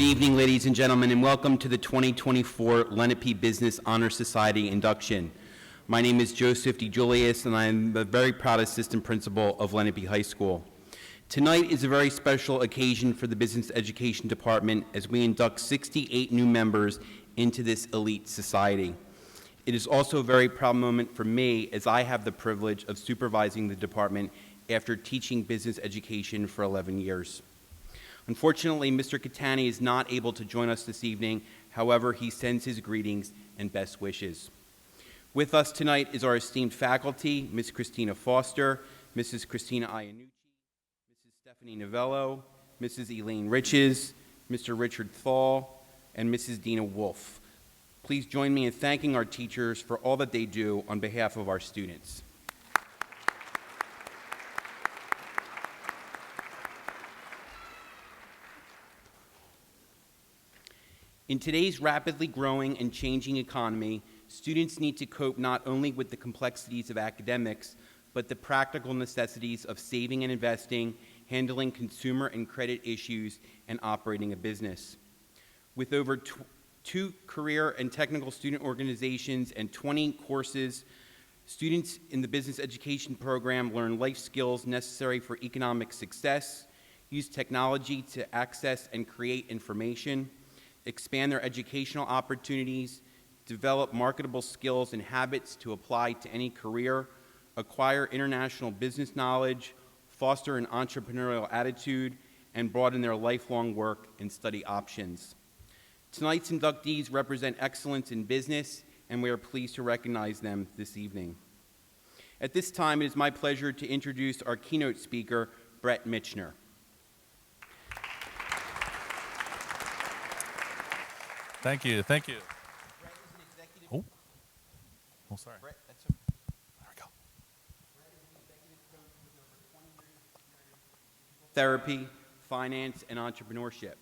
evening, ladies and gentlemen, and welcome to the 2024 Lenape Business Honor Society induction. My name is Joseph DeJulius, and I am the very proud assistant principal of Lenape High School. Tonight is a very special occasion for the Business Education Department as we induct 68 new members into this elite society. It is also a very proud moment for me as I have the privilege of supervising the department after teaching business education for 11 years. Unfortunately, Mr. Catani is not able to join us this evening. However, he sends his greetings and best wishes. With us tonight is our esteemed faculty, Ms. Christina Foster, Mrs. Christina Iannucci, Mrs. Stephanie Novello, Mrs. Elaine Riches, Mr. Richard Thal, and Mrs. Dina Wolf. Please join me in thanking our teachers for all that they do on behalf of our students. In today's rapidly growing and changing economy, students need to cope not only with the complexities of academics, but the practical necessities of saving and investing, handling consumer and credit issues, and operating a business. With over two career and technical student organizations and 20 courses, students in the business education program learn life skills necessary for economic success, use technology to access and create information, expand their educational opportunities, develop marketable skills and habits to apply to any career, acquire international business knowledge, foster an entrepreneurial attitude, and broaden their lifelong work and study options. Tonight's inductees represent excellence in business, and we are pleased to recognize them this evening. At this time, it is my pleasure to introduce our keynote speaker, Brett Michener. Thank you, thank you. Brett is an executive. Oh, sorry. Brett, that's okay. There we go. Brett is an executive coach with over 20 years of experience in therapy, finance, and entrepreneurship.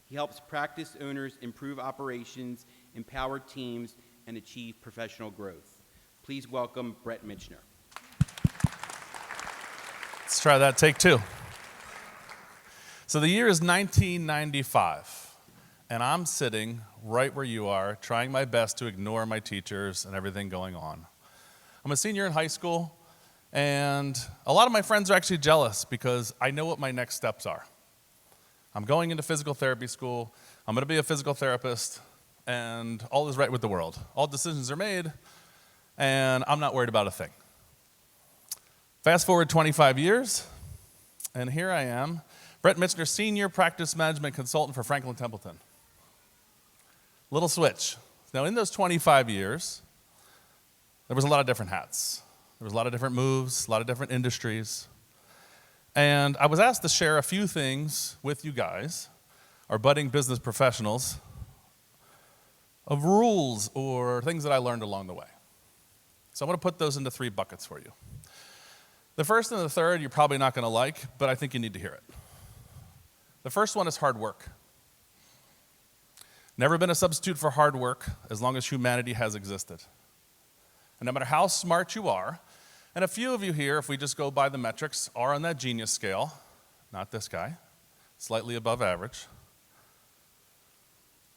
He helps practice owners improve operations, empower teams, and achieve professional growth. Please welcome Brett Michener. Let's try that, take two. So the year is 1995. And I'm sitting right where you are, trying my best to ignore my teachers and everything going on. I'm a senior in high school, and a lot of my friends are actually jealous because I know what my next steps are. I'm going into physical therapy school, I'm gonna be a physical therapist, and all is right with the world. All decisions are made, and I'm not worried about a thing. Fast forward 25 years, and here I am, Brett Michener, Senior Practice Management Consultant for Franklin Templeton. Little switch. Now, in those 25 years, there was a lot of different hats. There was a lot of different moves, a lot of different industries. And I was asked to share a few things with you guys, our budding business professionals, of rules or things that I learned along the way. So I'm going to put those into three buckets for you. The first and the third you're probably not going to like, but I think you need to hear it. The first one is hard work. Never been a substitute for hard work as long as humanity has existed. And no matter how smart you are, and a few of you here, if we just go by the metrics, are on that genius scale, not this guy, slightly above average.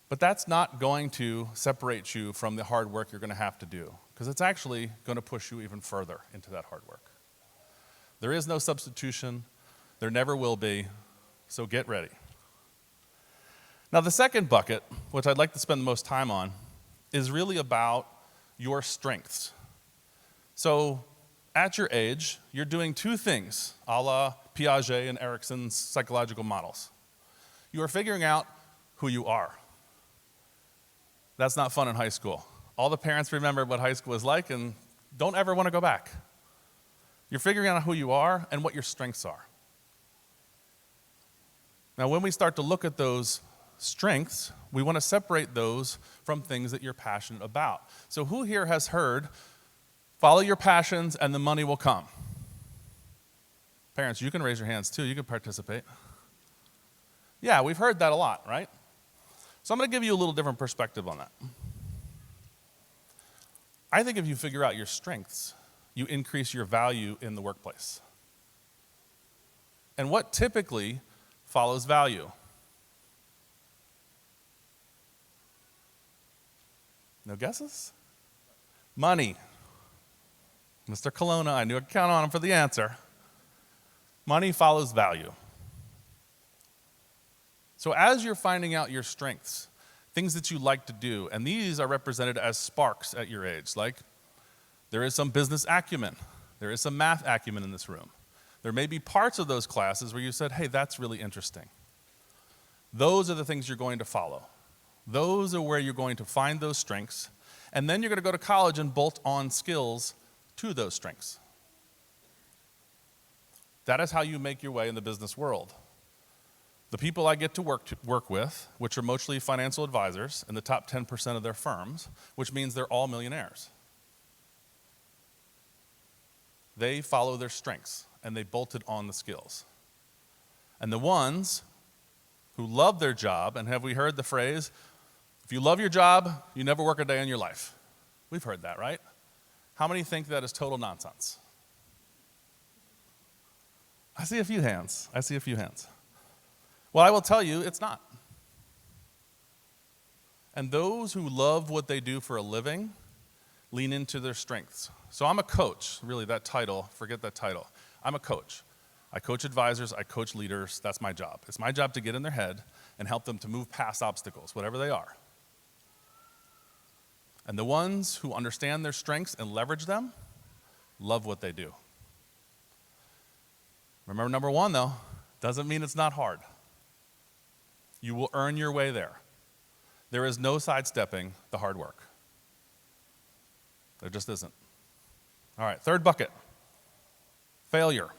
But that's not going to separate you from the hard work you're going to have to do, because it's actually going to push you even further into that hard work. There is no substitution, there never will be, so get ready. Now, the second bucket, which I'd like to spend the most time on, is really about your strengths. So, at your age, you're doing two things, a la Piaget and Erikson's psychological models. You are figuring out who you are. That's not fun in high school. All the parents remember what high school was like and don't ever want to go back. You're figuring out who you are and what your strengths are. Now, when we start to look at those strengths, we want to separate those from things that you're passionate about. So who here has heard, follow your passions and the money will come? Parents, you can raise your hands too, you can participate. Yeah, we've heard that a lot, right? So I'm going to give you a little different perspective on that. I think if you figure out your strengths, you increase your value in the workplace. And what typically follows value? No guesses? Money. Mr. Colonna, I knew I could count on him for the answer. Money follows value. So as you're finding out your strengths, things that you like to do, and these are represented as sparks at your age, like there is some business acumen, there is some math acumen in this room. There may be parts of those classes where you said, hey, that's really interesting. Those are the things you're going to follow. Those are where you're going to find those strengths, and then you're going to go to college and bolt on skills to those strengths. That is how you make your way in the business world. The people I get to work with, which are mostly financial advisors in the top 10% of their firms, which means they're all millionaires. They follow their strengths, and they bolted on the skills. And the ones who love their job, and have we heard the phrase, if you love your job, you never work a day in your life? We've heard that, right? How many think that is total nonsense? I see a few hands. Well, I will tell you, it's not. And those who love what they do for a living lean into their strengths. So I'm a coach, really, that title, forget that title. I'm a coach. I coach advisors, I coach leaders, that's my job. It's my job to get in their head and help them to move past obstacles, whatever they are. And the ones who understand their strengths and leverage them love what they do. Remember, number one, though, doesn't mean it's not hard. You will earn your way there. There is no sidestepping the hard work. There just isn't. All right, third bucket, failure.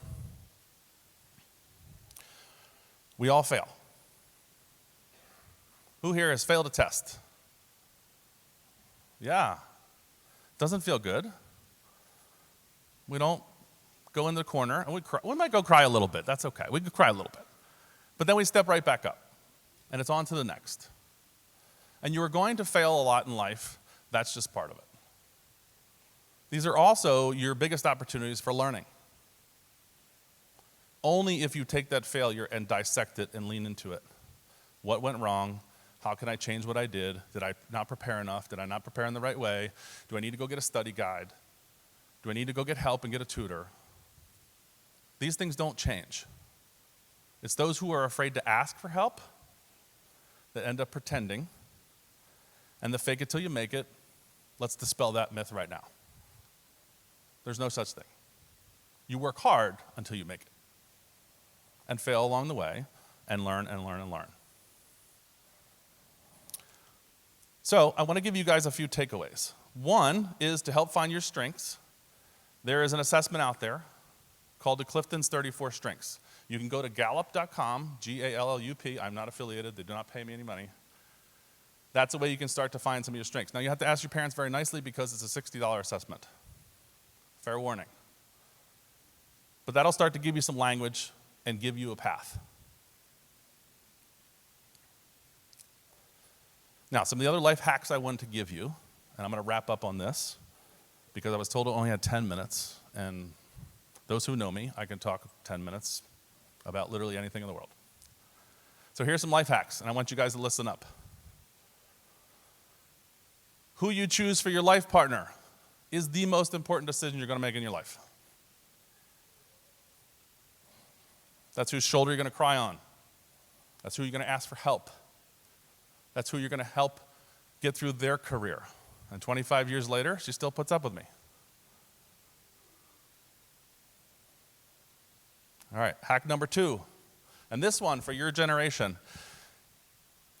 We all fail. Who here has failed a test? Yeah. Doesn't feel good. We don't go in the corner and we cry. We might go cry a little bit. That's okay. We could cry a little bit. But then we step right back up, and it's on to the next. And you are going to fail a lot in life. That's just part of it. These are also your biggest opportunities for learning. Only if you take that failure and dissect it and lean into it. What went wrong? How can I change what I did? Did I not prepare enough? Did I not prepare in the right way? Do I need to go get a study guide? Do I need to go get help and get a tutor? These things don't change. It's those who are afraid to ask for help that end up pretending, and the fake it till you make it. Let's dispel that myth right now. There's no such thing. You work hard until you make it, and fail along the way, and learn and learn and learn. So I want to give you guys a few takeaways. One is to help find your strengths. There is an assessment out there called the Clifton's 34 Strengths. You can go to gallup.com, Gallup. I'm not affiliated. They do not pay me any money. That's a way you can start to find some of your strengths. Now, you have to ask your parents very nicely because it's a $60 assessment. Fair warning. But that'll start to give you some language and give you a path. Now, some of the other life hacks I wanted to give you, and I'm going to wrap up on this because I was told I only had 10 minutes, and those who know me, I can talk 10 minutes about literally anything in the world. So here's some life hacks, and I want you guys to listen up. Who you choose for your life partner is the most important decision you're going to make in your life. That's whose shoulder you're going to cry on. That's who you're going to ask for help. That's who you're going to help get through their career. And 25 years later, she still puts up with me. All right, hack number 2. And this one for your generation.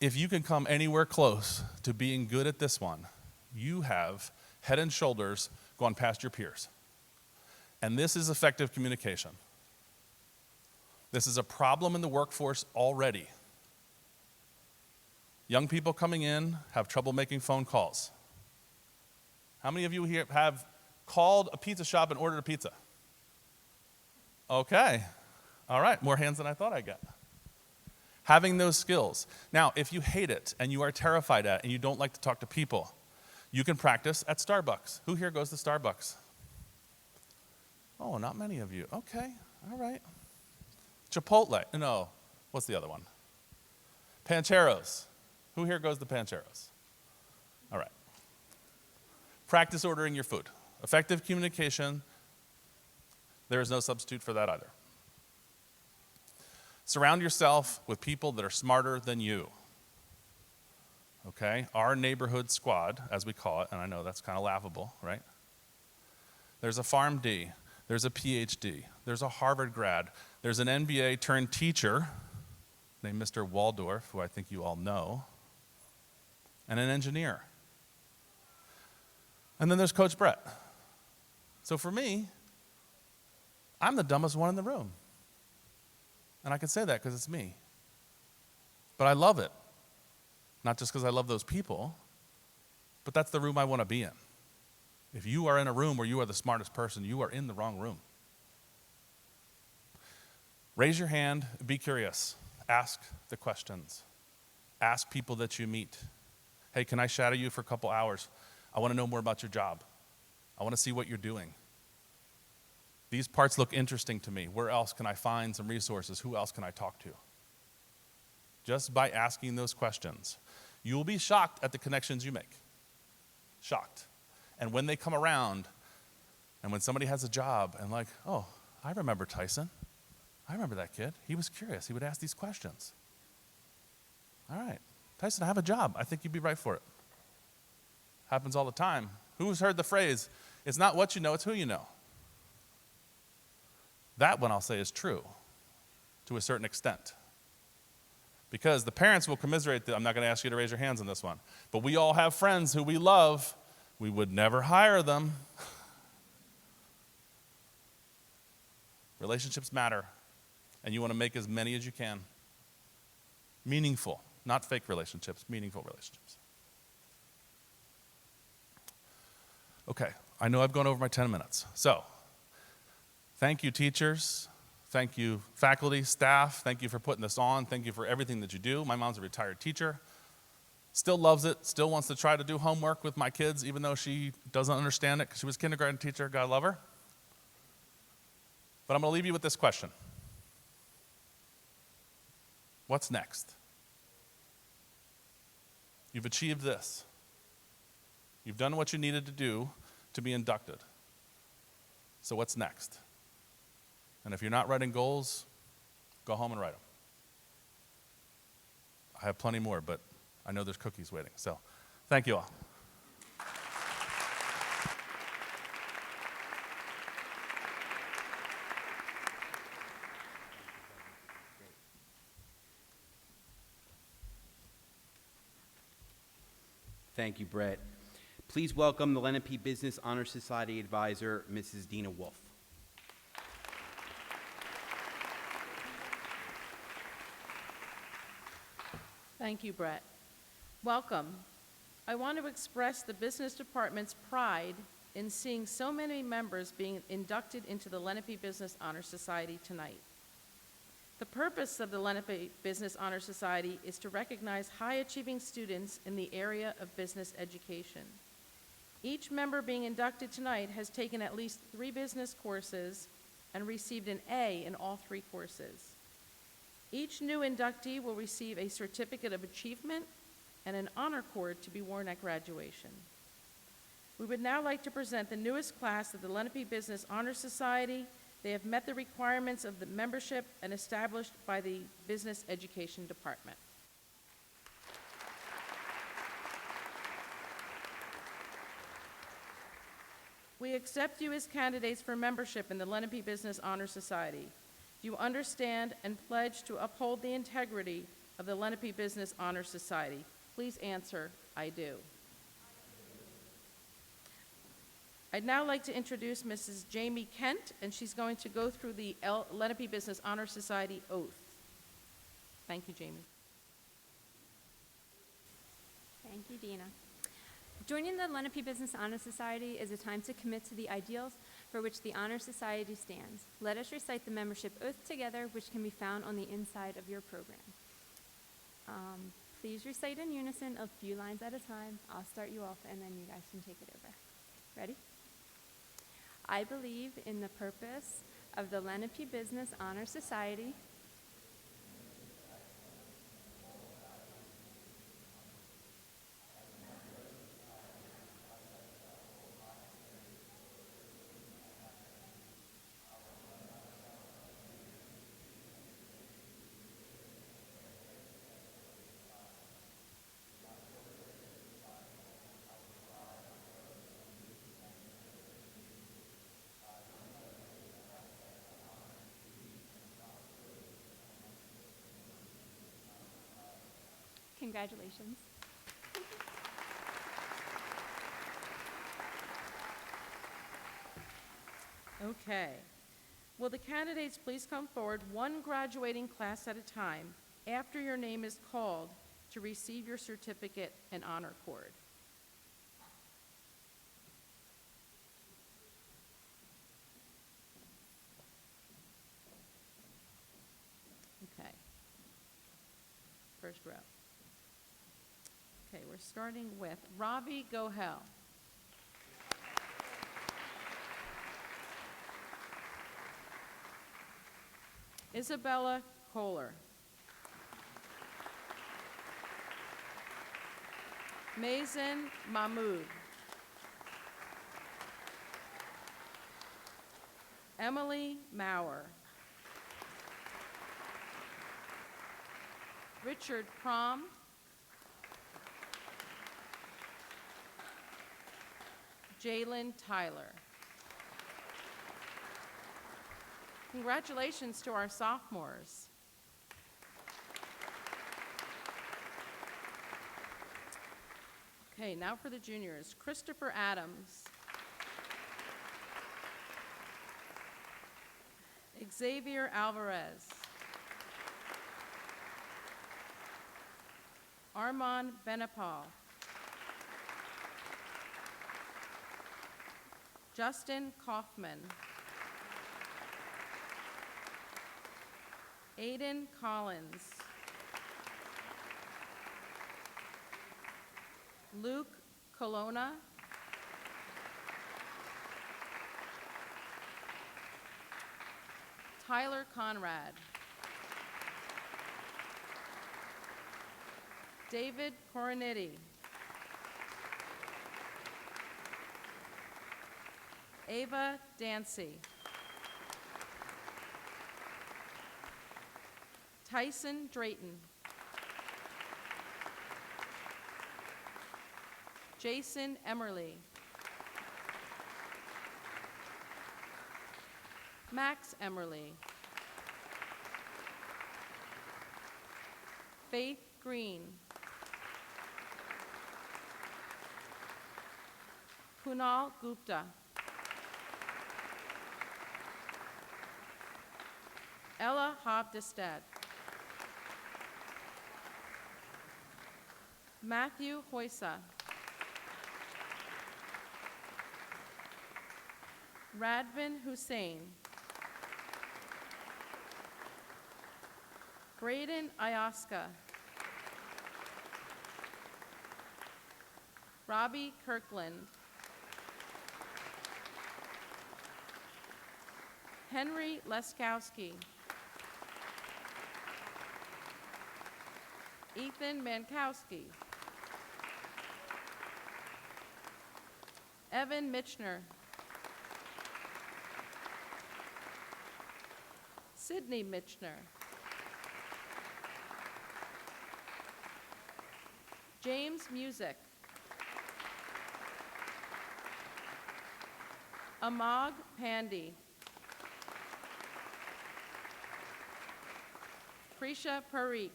If you can come anywhere close to being good at this one, you have head and shoulders gone past your peers. And this is effective communication. This is a problem in the workforce already. Young people coming in have trouble making phone calls. How many of you here have called a pizza shop and ordered a pizza? Okay. All right, more hands than I thought I'd get. Having those skills. Now, if you hate it and you are terrified at it and you don't like to talk to people, you can practice at Starbucks. Who here goes to Starbucks? Oh, not many of you. Okay, all right. Chipotle. No, what's the other one? Pancheros. Who here goes to Pancheros? All right. Practice ordering your food. Effective communication, there is no substitute for that either. Surround yourself with people that are smarter than you. Okay? Our neighborhood squad, as we call it, and I know that's kind of laughable, right? There's a PharmD, there's a PhD, there's a Harvard grad, there's an MBA turned teacher named Mr. Waldorf, who I think you all know, and an engineer. And then there's Coach Brett. So for me, I'm the dumbest one in the room. And I can say that because it's me. But I love it. Not just because I love those people, but that's the room I want to be in. If you are in a room where you are the smartest person, you are in the wrong room. Raise your hand, be curious. Ask the questions. Ask people that you meet. Hey, can I shadow you for a couple hours? I want to know more about your job. I want to see what you're doing. These parts look interesting to me. Where else can I find some resources? Who else can I talk to? Just by asking those questions, you will be shocked at the connections you make. Shocked. And when they come around, and when somebody has a job, and like, oh, I remember Tyson. I remember that kid. He was curious. He would ask these questions. All right, Tyson, I have a job. I think you'd be right for it. Happens all the time. Who's heard the phrase, it's not what you know, it's who you know? That one I'll say is true to a certain extent. Because the parents will commiserate that. I'm not going to ask you to raise your hands on this one. But we all have friends who we love. We would never hire them. Relationships matter. And you want to make as many as you can. Meaningful, not fake relationships, meaningful relationships. Okay, I know I've gone over my 10 minutes. So, thank you, teachers. Thank you, faculty, staff. Thank you for putting this on. Thank you for everything that you do. My mom's a retired teacher. Still loves it. Still wants to try to do homework with my kids, even though she doesn't understand it because she was a kindergarten teacher. God love her. But I'm going to leave you with this question. What's next? You've achieved this. You've done what you needed to do to be inducted. So what's next? And if you're not writing goals, go home and write them. I have plenty more, but I know there's cookies waiting. So thank you all. Thank you, Brett. Please welcome the Lenape Business Honor Society Advisor, Mrs. Dina Wolf. Thank you, Brett. Welcome. I want to express the business department's pride in seeing so many members being inducted into the Lenape Business Honor Society tonight. The purpose of the Lenape Business Honor Society is to recognize high-achieving students in the area of business education. Each member being inducted tonight has taken at least 3 business courses and received an A in all 3 courses. Each new inductee will receive a certificate of achievement and an honor cord to be worn at graduation. We would now like to present the newest class of the Lenape Business Honor Society. They have met the requirements of the membership and established by the Business Education Department. We accept you as candidates for membership in the Lenape Business Honor Society. Do you understand and pledge to uphold the integrity of the Lenape Business Honor Society? Please answer, I do. I'd now like to introduce Mrs. Jamie Kent, and she's going to go through the Lenape Business Honor Society oath. Thank you, Jamie. Thank you, Dina. Joining the Lenape Business Honor Society is a time to commit to the ideals for which the Honor Society stands. Let us recite the membership oath together, which can be found on the inside of your program. Please recite in unison a few lines at a time. I'll start you off, and then you guys can take it over. Ready? I believe in the purpose of the Lenape Business Honor Society Congratulations. Okay. Will the candidates please come forward, one graduating class at a time, after your name is called, to receive your certificate and honor cord? Okay. First row. Okay, we're starting with Ravi Gohel. Isabella Kohler. Mazen Mahmood. Emily Maurer. Richard Prom. Jalen Tyler. Congratulations to our sophomores. Okay, now for the juniors. Christopher Adams. Xavier Alvarez. Armand Benapal. Justin Kaufman. Aiden Collins. Luke Colonna. Tyler Conrad. David Coronetti. Ava Dancy. Tyson Drayton. Jason Emmerly. Max Emmerly. Faith Green. Kunal Gupta. Ella Hobdestad. Matthew Hoysa. Radvin Hussein. Braden Ayaska. Robbie Kirkland. Henry Leskowski. Ethan Mankowski. Evan Mitchner. Sydney Mitchner. James Music. Amag Pandy. Prisha Parikh.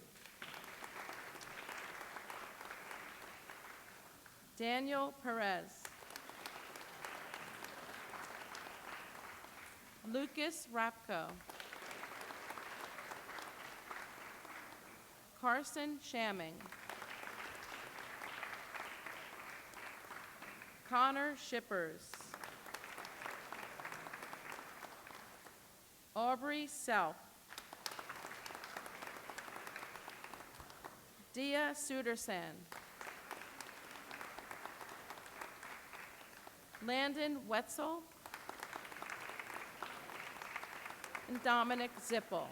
Daniel Perez. Lucas Rapko. Carson Shamming. Connor Shippers. Aubrey Self. Dia Sudersan. Landon Wetzel. And Dominic Zippel.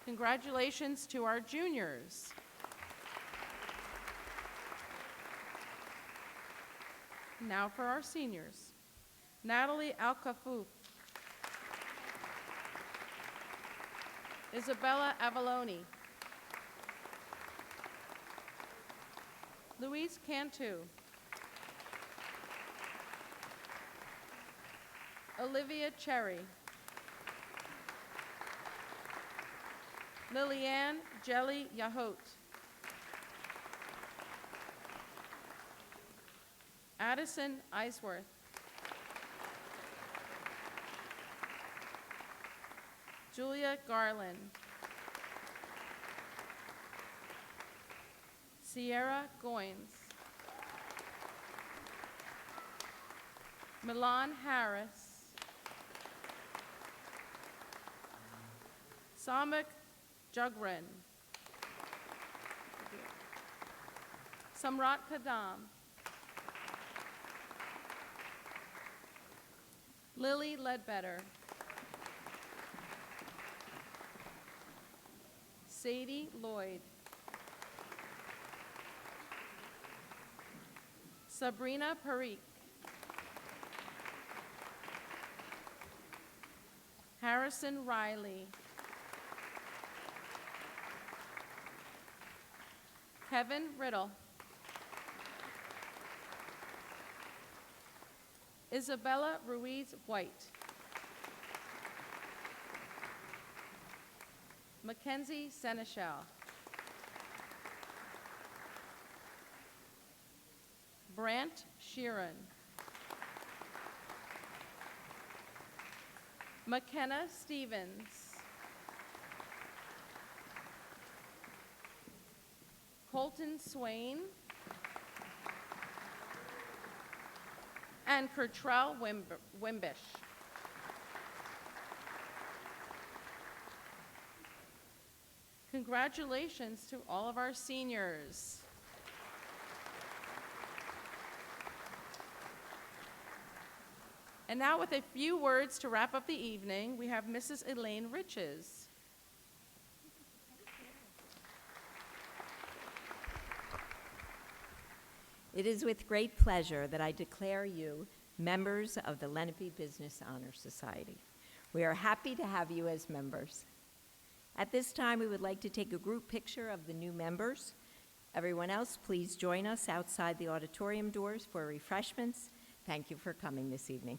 Congratulations to our juniors. Now for our seniors. Natalie Alcafouf. Isabella Avalone. Louise Cantu. Olivia Cherry. Liliane Jelly Yahot. Addison Eisworth. Julia Garland. Sierra Goins. Milan Harris. Samik Jugren. Samrat Kadam. Lily Ledbetter. Sadie Lloyd. Sabrina Parikh. Harrison Riley. Kevin Riddle. Isabella Ruiz White. Mackenzie Seneschal. Brant Sheeran. McKenna Stevens. Colton Swain. And Kertrell Wimbish. Congratulations to all of our seniors. And now with a few words to wrap up the evening, we have Mrs. Elaine Riches. It is with great pleasure that I declare you members of the Lenape Business Honor Society. We are happy to have you as members. At this time, we would like to take a group picture of the new members. Everyone else, please join us outside the auditorium doors for refreshments. Thank you for coming this evening.